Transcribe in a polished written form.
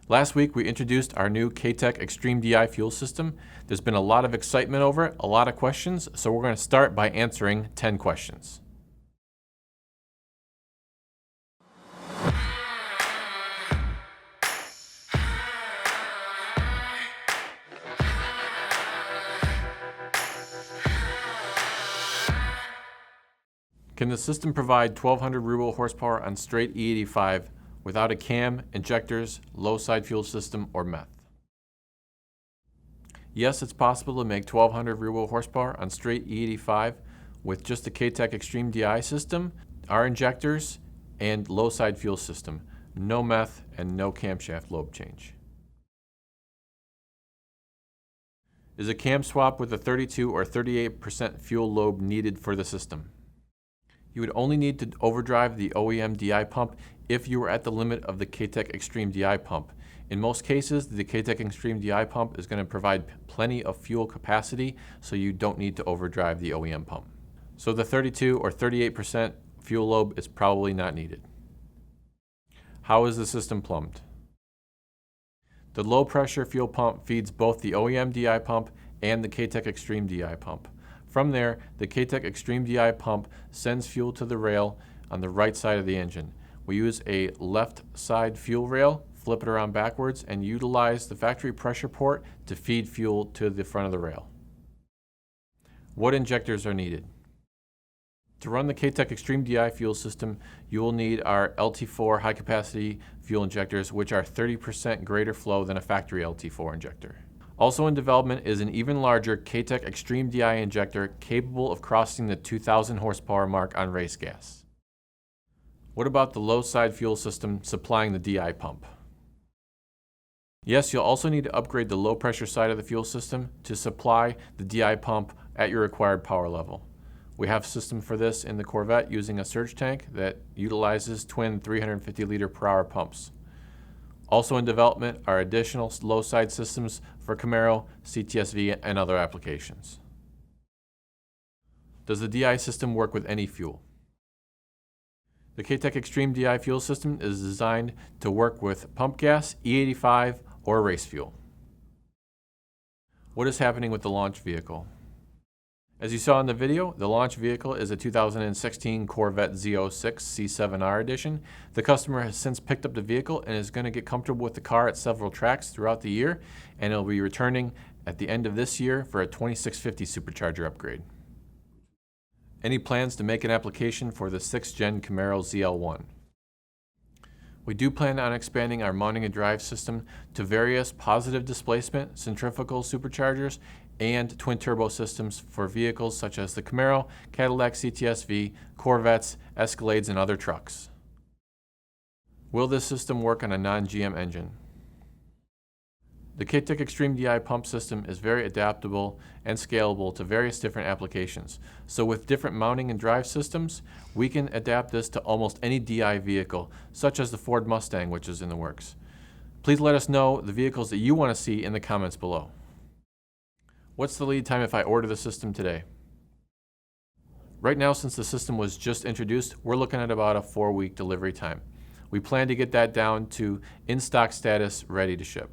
Last week we introduced our new Katech Xtreme-DI fuel system. There's been a lot of excitement over it, a lot of questions, so we're going to start by answering 10 questions. Can the system provide 1200 real horsepower on straight E85 without a cam, injectors, low side fuel system, or meth? Yes, it's possible to make 1200 real horsepower on straight E85 with just the Katech Xtreme-DI system, our injectors, and low side fuel system. No meth and no camshaft lobe change. Is a cam swap with a 32 or 38% fuel lobe needed for the system? You would only need to overdrive the OEM DI pump if you were at the limit of the Katech Xtreme-DI pump. In most cases, the Katech Xtreme-DI pump is going to provide plenty of fuel capacity, so you don't need to overdrive the OEM pump. So the 32 or 38% fuel lobe is probably not needed. How is the system plumbed? The low pressure fuel pump feeds both the OEM DI pump and the Katech Xtreme-DI pump. From there, the Katech Xtreme-DI pump sends fuel to the rail on the right side of the engine. We use a left side fuel rail, flip it around backwards, and utilize the factory pressure port to feed fuel to the front of the rail. What injectors are needed? To run the Katech Xtreme-DI fuel system, you will need our LT4 high capacity fuel injectors, which are 30% greater flow than a factory LT4 injector. Also in development is an even larger Katech Xtreme-DI injector capable of crossing the 2000 horsepower mark on race gas. What about the low side fuel system supplying the DI pump? Yes, you'll also need to upgrade the low pressure side of the fuel system to supply the DI pump at your required power level. We have a system for this in the Corvette using a surge tank that utilizes twin 350 liter per hour pumps. Also in development are additional low side systems for Camaro, CTSV, and other applications. Does the DI system work with any fuel? The Katech Xtreme-DI fuel system is designed to work with pump gas, E85, or race fuel. What is happening with the launch vehicle? As you saw in the video, the launch vehicle is a 2016 Corvette Z06 C7R edition. The customer has since picked up the vehicle and is going to get comfortable with the car at several tracks throughout the year, and it'll be returning at the end of this year for a 2650 supercharger upgrade. Any plans to make an application for the 6th gen Camaro ZL1? We do plan on expanding our mounting and drive system to various positive displacement centrifugal superchargers and twin turbo systems for vehicles such as the Camaro, Cadillac CTSV, Corvettes, Escalades, and other trucks. Will this system work on a non-GM engine? The Katech Xtreme-DI pump system is very adaptable and scalable to various different applications. So with different mounting and drive systems, we can adapt this to almost any DI vehicle, such as the Ford Mustang, which is in the works. Please let us know the vehicles that you want to see in the comments below. What's the lead time if I order the system today? Right now, since the system was just introduced, we're looking at about a 4-week delivery time. We plan to get that down to in-stock status, ready to ship.